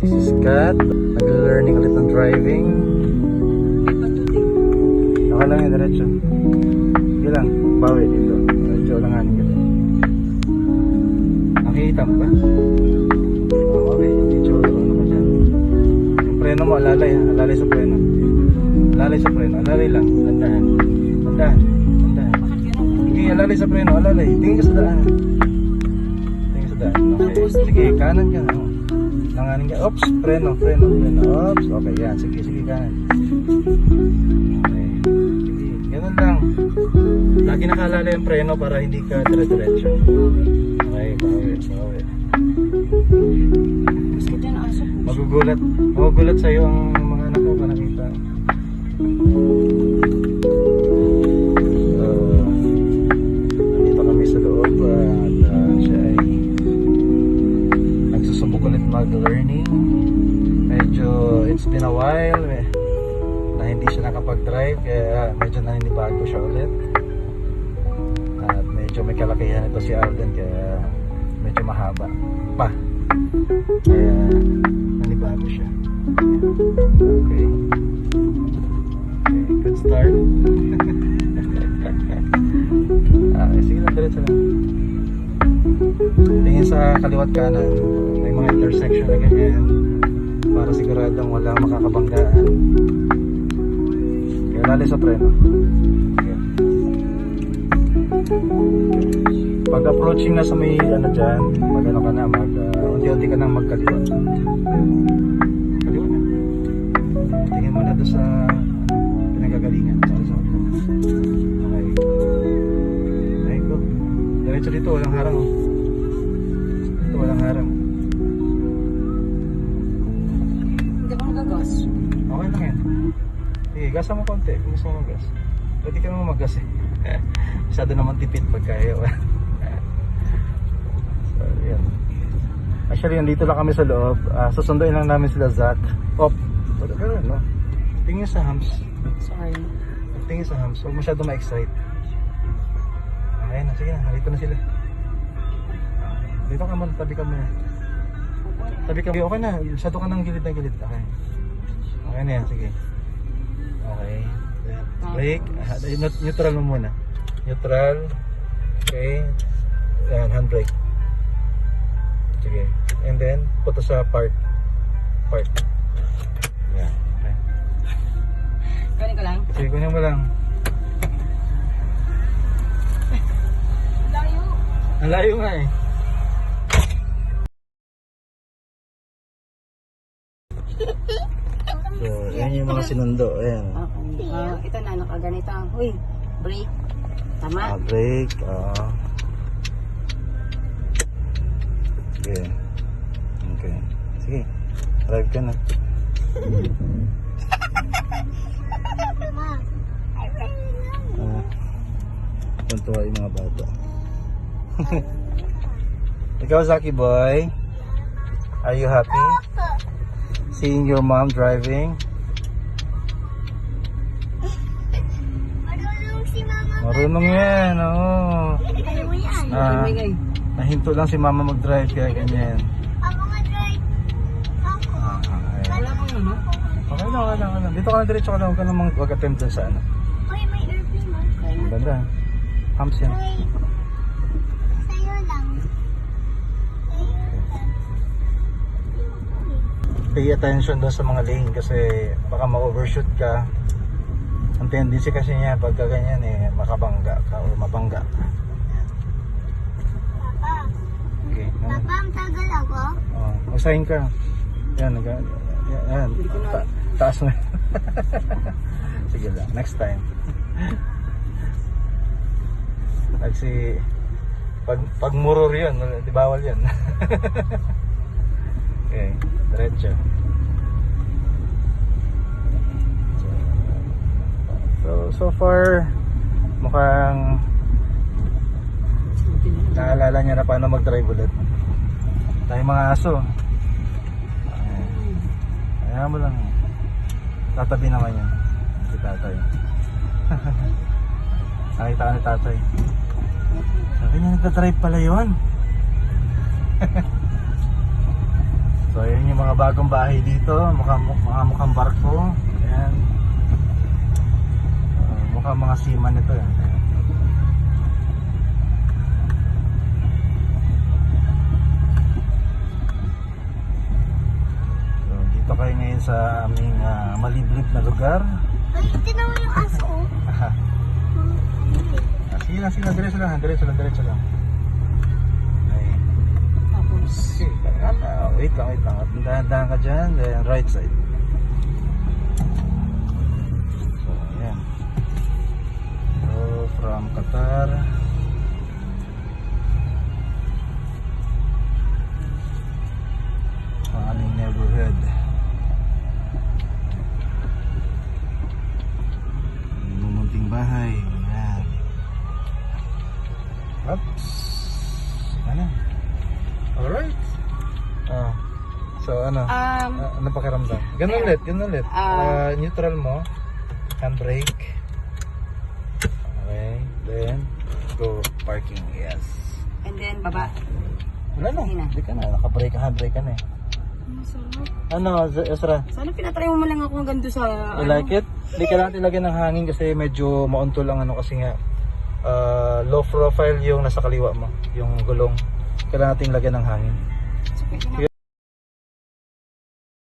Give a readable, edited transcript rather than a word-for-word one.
This is Kat. Nag-learning ulit ng driving. Okay lang yung diretso. Sige lang, bawi dito. Diretso lang nga nito. Nakikita mo ba? Bawi, diretso ano ka dyan. Yung preno mo, alalay ha. Alalay sa preno. Alalay sa preno. Alalay lang. Tandahan. Tandahan. Tandahan. Sige, alalay sa preno. Alalay. Tingin ka sa daan. Tingin sa daan. Okay. Sige, kanan ka. Langanin ka. Oops, preno. Oops, okay, yan. Sige, kanan. Okay. Sige, ganun lang. Lagi nakalala yung preno para hindi ka dire-diretso. Okay, bawi. Magugulat sa'yo ang mga anak ko pa nakita. So, dito kami sa loob at siya ay nagsusubok ulit mag-learning. Medyo it's been a while na hindi siya nakapag-drive, kaya medyo naninibago siya ulit. At medyo may kalakihan ito si Alden, kaya medyo mahaba pa. Kaya nanibago siya. Okay. Good start. Sige lang, diretso lang. Tingin sa kaliwat kanan. May mga intersection na ganyan para siguradong walang makakabanggaan. Kaya lali sa preno. Okay. Pag approaching na sa may ano dyan, mag ano ka na, unti-unti ka nang magkaliwa. Kaliwa na. Tingin mo na doon sa pinagagalingan. Okay. Ay go. Diretso dito, walang harang. Dito walang harang. Hindi ko nagagas. Okay lang yan. Sige, gasa mo konti. Kung gusto mo mag-gas. Pwede ka naman mag-gas eh. Masyado naman tipid pagkaya. So, yan. Actually, nandito lang kami sa loob. Susunduin lang namin sila Zach. Pero no? Tingin sa hams. Sorry. Tingin sa hams. Huwag masyado ma-excite. Ayan na, sige na. Halito na sila. Dito ka muna, tabi ka muna. Tabi ka muna. Okay na. Masyado ka ng gilid na gilid. Okay. Okay na yan, sige. Okay. Brake. Neutral mo muna. Neutral. Okay. Ayan, handbrake. Sige. And then, puto sa park. Ayan. Okay. Kunin ko lang. Sige, kunin mo lang. Layo. Ang layo nga eh. So, yan yung mga sinundo. Ayan. Okay. Ito na, nakaganito. Uy, brake. Tama. Brake. Sige. Okay. Sige. Drive ka na. Tuntua yung mga bata. Ikaw, Zaki boy, are you happy seeing your mom driving? Marunong si mama. Marunong yan, oo. Maingay. Nahinto lang si mama mag-drive kaya ganyan. Ako nga drive. Ako. Okay. Wala pang ano? Okay lang. Dito ka na diretso ka lang. Huwag ka namang mag-attempt dun sa ano. Uy, may airplane mo. Ang ganda. Hams yan. Uy. Sa'yo lang. Pay attention doon sa mga lane kasi baka ma-overshoot ka. Ang tendency kasi niya pagka ganyan makabangga ka o mabangga ka. Papa. Okay. Papa, ang tagal ako. Magsahin ka. Yan. Yan. Taas na. Sige lang. Next time. Kasi pag muror yun, di bawal yun. Okay. Diretso. So far mukhang naalala niya na paano mag-drive ulit. Tayo mga aso. Kaya mo lang. Tatabi naman yan. Si tatay. Nakita ka ni tatay. Sabi niya nagdadrive pala yun. So ayan yung mga bagong bahay dito, mukhang barko. Ayan. Mukhang mga seaman ito yan. So dito kayo ngayon sa aming maliblib na lugar. Ay, tinan mo yung aso. Sige lang, diretso lang. Ay. Tapos, Wait lang. At dahan-dahan ka dyan, then right side. So, ayan. So, from Qatar. Ang aming neighborhood. Mumunting bahay. Ayan. Oops. Ano? Alright. So ano? Ano pakiramdam? Ganun ulit. Neutral mo. Handbrake. Okay. Then, go parking. Yes. and then, baba. Wala na. Sige na. Hindi ka na. Naka-brake, handbrake ka na eh. Masarap. Ano, Ezra? Sana pinatry mo lang ako hanggang doon sa, You like it? Hindi kailangan ilagyan ng hangin kasi medyo mauntol ang ano kasi nga low profile yung nasa kaliwa mo. Yung gulong. Kailangan natin lagyan ng hangin. So, pwede na.